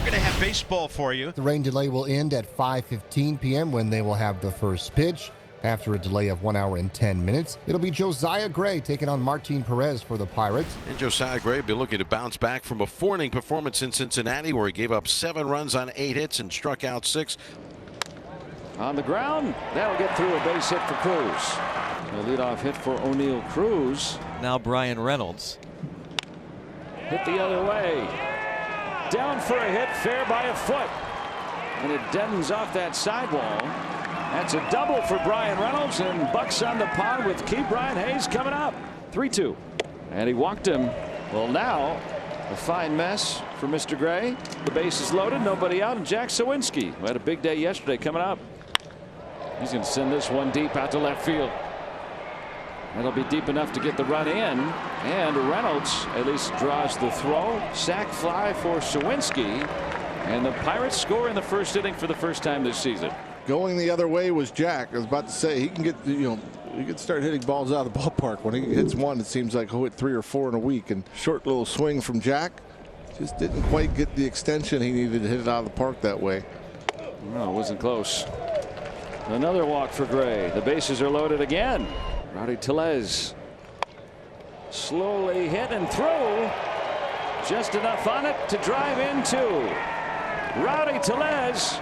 going to have baseball for you. The rain delay will end at 5:15 p.m. when they will have the first pitch. After a delay of 1 hour and 10 minutes, it'll be Josiah Gray taking on Martin Perez for the Pirates. And Josiah Gray will be looking to bounce back from a 4-inning performance in Cincinnati where he gave up 7 runs on 8 hits and struck out 6. On the ground, that'll get through a base hit for Cruz. A leadoff hit for O'Neill Cruz. Now Brian Reynolds. Hit the other way. Down for a hit, fair by a foot. And it deadens off that sidewall. That's a double for Brian Reynolds, and Bucks on the pod with Key Brian Hayes coming up. 3-2. And he walked him. Well, now a fine mess for Mr. Gray. The base is loaded, nobody out, and Jack Sawinski, who had a big day yesterday, coming up. He's going to send this one deep out to left field. That'll be deep enough to get the run in, and Reynolds at least draws the throw. Sac fly for Sawinski, and the Pirates score in the first inning for the first time this season. Going the other way was Jack. I was about to say he can get, he can start hitting balls out of the ballpark. When he hits one, it seems like he'll hit 3 or 4 in a week. And short little swing from Jack just didn't quite get the extension he needed to hit it out of the park that way. No, it wasn't close. Another walk for Gray. The bases are loaded again. Rowdy Tellez slowly hit and throw. Just enough on it to drive into. Rowdy Tellez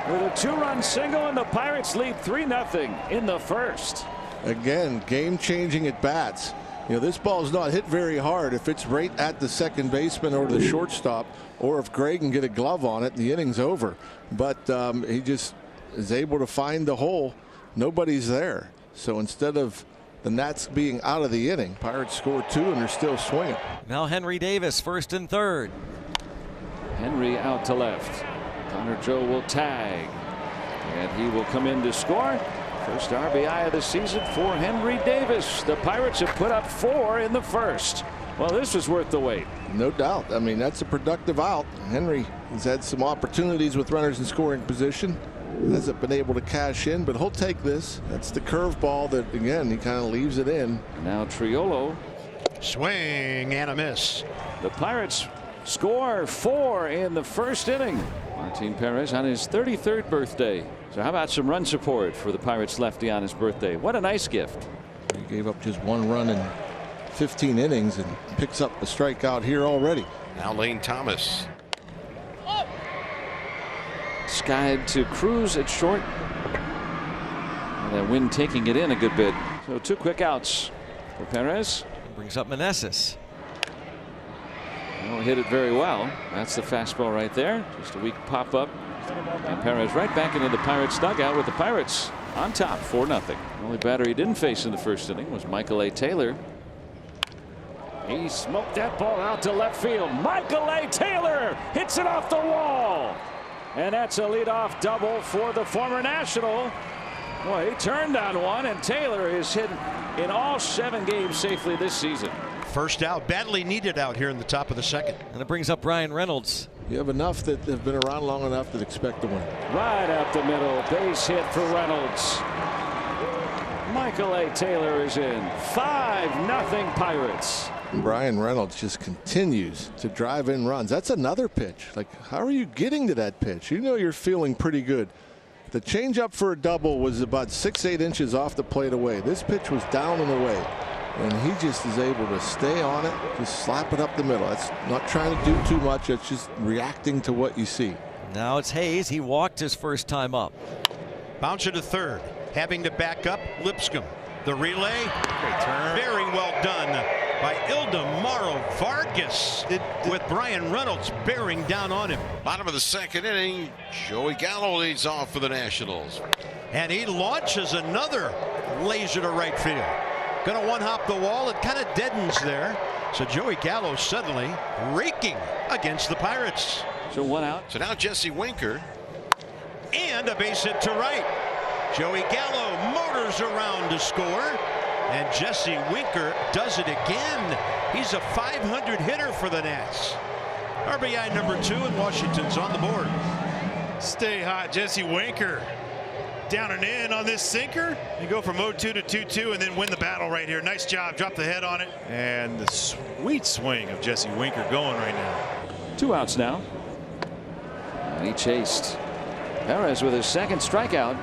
with a 2-run single, and the Pirates lead 3-0 in the first. Again, game-changing at bats. This ball is not hit very hard if it's right at the second baseman or the shortstop, or if Gray can get a glove on it, the inning's over. But he just is able to find the hole. Nobody's there. So instead of the Nats being out of the inning, Pirates score 2 and they're still swinging. Now Henry Davis, first and third. Henry out to left. Connor Joe will tag, and he will come in to score. First RBI of the season for Henry Davis. The Pirates have put up 4 in the first. Well, this was worth the wait. No doubt. I mean, that's a productive out. Henry has had some opportunities with runners in scoring position. Hasn't been able to cash in, but he'll take this. That's the curveball that, again, he kind of leaves it in. Now Triolo. Swing and a miss. The Pirates score 4 in the first inning. Martin Perez on his 33rd birthday. So how about some run support for the Pirates lefty on his birthday? What a nice gift. He gave up just 1 run in 15 innings and picks up a strikeout here already. Now Lane Thomas. Skied to Cruz at short. And that wind taking it in a good bit. So 2 quick outs for Perez. Brings up Meneses. Well, hit it very well. That's the fastball right there. Just a weak pop up. And Perez right back into the Pirates dugout with the Pirates on top 4-0. The only batter he didn't face in the first inning was Michael A. Taylor. He smoked that ball out to left field. Michael A. Taylor hits it off the wall. And that's a leadoff double for the former National. Boy, he turned on one, and Taylor is hit in all 7 games safely this season. First out, badly needed out here in the top of the second. And it brings up Brian Reynolds. You have enough that have been around long enough that expect to win. Right up the middle, base hit for Reynolds. Michael A. Taylor is in. 5-0 Pirates. Brian Reynolds just continues to drive in runs. That's another pitch. Like, how are you getting to that pitch? You know you're feeling pretty good. The changeup for a double was about 6-8 inches off the plate away. This pitch was down and away, and he just is able to stay on it, just slap it up the middle. That's not trying to do too much. It's just reacting to what you see. Now it's Hayes. He walked his first time up. Bouncer to third, having to back up Lipscomb. The relay, great turn. Very well done by Ildemaro Vargas with Brian Reynolds bearing down on him. Bottom of the second inning, Joey Gallo leads off for the Nationals. And he launches another laser to right field. Going to one-hop the wall. It kind of deadens there. So Joey Gallo suddenly raking against the Pirates. So 1 out. So now Jesse Winker. And a base hit to right. Joey Gallo motors around to score. And Jesse Winker does it again. He's a .500 hitter for the Nats. RBI number 2, and Washington's on the board. Stay hot, Jesse Winker. Down and in on this sinker. You go from 0-2 to 2-2 and then win the battle right here. Nice job. Drop the head on it. And the sweet swing of Jesse Winker going right now. 2 outs now. And he chased Perez with his second strikeout.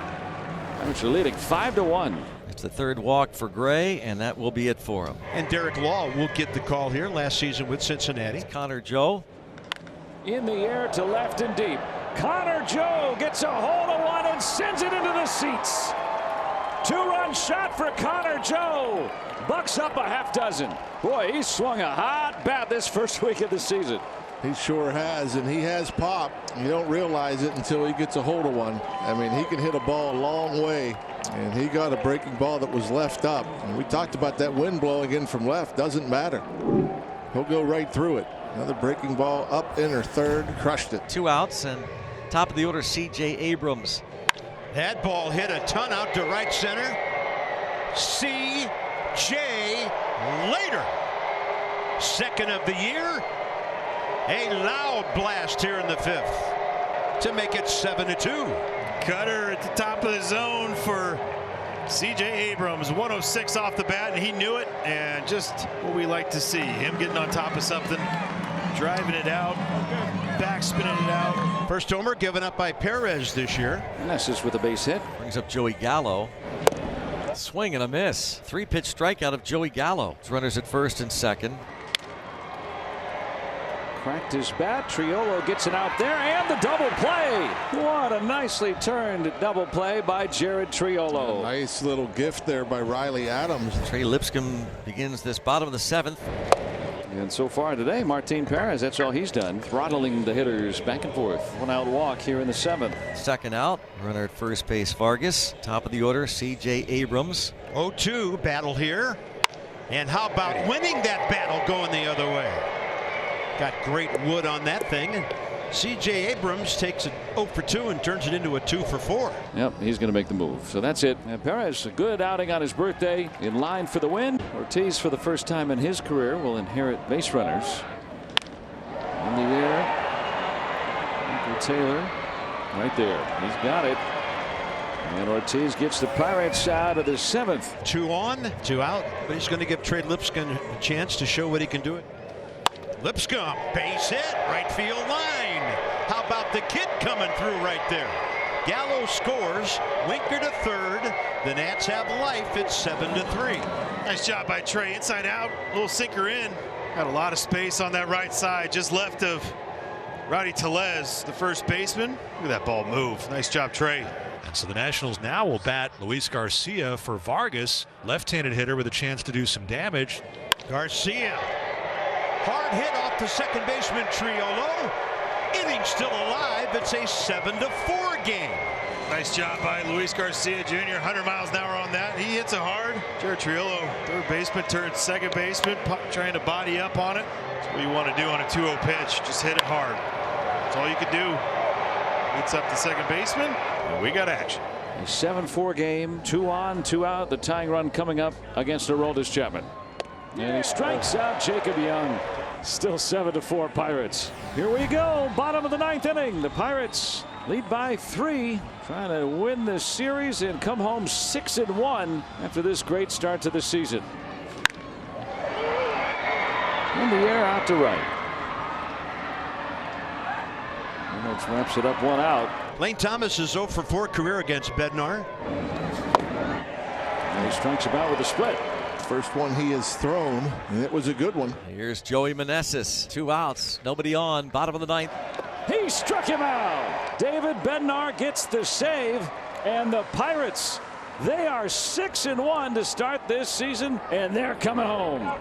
Pirates are leading 5-1. It's the third walk for Gray, and that will be it for him. And Derek Law will get the call here last season with Cincinnati. Connor Joe. In the air to left and deep. Connor Joe gets a hold of one and sends it into the seats. 2-run shot for Connor Joe. Bucks up a half dozen. Boy, he's swung a hot bat this first week of the season. He sure has, and he has pop. You don't realize it until he gets a hold of one. I mean, he can hit a ball a long way, and he got a breaking ball that was left up. And we talked about that wind blowing in from left. Doesn't matter. He'll go right through it. Another breaking ball up in her third. Crushed it. 2 outs, and top of the order, C.J. Abrams. That ball hit a ton out to right center. C.J. Later. Second of the year. A loud blast here in the 5th to make it 7-2. Cutter at the top of the zone for C.J. Abrams. 106 off the bat, and he knew it. And just what we like to see, him getting on top of something, driving it out, backspinning it out. First homer given up by Perez this year. And that's just with a base hit. Brings up Joey Gallo. Swing and a miss. 3-pitch strikeout of Joey Gallo. Runners at first and second. Cracked his bat. Triolo gets it out there, and the double play. What a nicely turned double play by Jared Triolo. Nice little gift there by Riley Adams. Trey Lipscomb begins this bottom of the 7th. And so far today, Martin Perez, that's all he's done, throttling the hitters back and forth. 1-out walk here in the 7th. Second out, runner at first base Vargas. Top of the order, C.J. Abrams. 0-2 battle here. And how about winning that battle going the other way? Got great wood on that thing. And C.J. Abrams takes it 0 for 2 and turns it into a 2 for 4. Yep, he's going to make the move. So that's it. And Perez, a good outing on his birthday, in line for the win. Ortiz, for the first time in his career, will inherit base runners. In the air, Michael Taylor, right there. He's got it. And Ortiz gets the Pirates out of the 7th. 2 on, 2 out. But he's going to give Trey Lipscomb a chance to show what he can do. Lipscomb, base hit, right field line. How about the kid coming through right there? Gallo scores. Winker to third. The Nats have life. It's 7-3. Nice job by Trey. Inside out, little sinker in. Got a lot of space on that right side, just left of Rowdy Tellez, the first baseman. Look at that ball move. Nice job, Trey. And so the Nationals now will bat Luis Garcia for Vargas, left-handed hitter with a chance to do some damage. Garcia. Hard hit off the second baseman Triolo. Inning still alive. It's a 7-4 game. Nice job by Luis Garcia Jr. 100 miles an hour on that. He hits it hard. Jared Triolo, third baseman, turned second baseman, trying to body up on it. That's what you want to do on a 2-0 pitch. Just hit it hard. That's all you can do. Hits up the second baseman, and we got action. A 7-4 game, 2 on, 2 out. The tying run coming up against Aroldis Chapman. And he strikes out Jacob Young. Still 7-4 Pirates. Here we go. Bottom of the 9th inning. The Pirates lead by 3. Trying to win this series and come home 6-1 after this great start to the season. In the air out to right. Reynolds wraps it up 1 out. Lane Thomas is 0 for 4 career against Bednar. And he strikes him out with a split. First one he has thrown, and it was a good one. Here's Joey Meneses. 2 outs, nobody on, bottom of the 9th. He struck him out. David Bednar gets the save, and the Pirates, they are 6-1 to start this season, and they're coming home.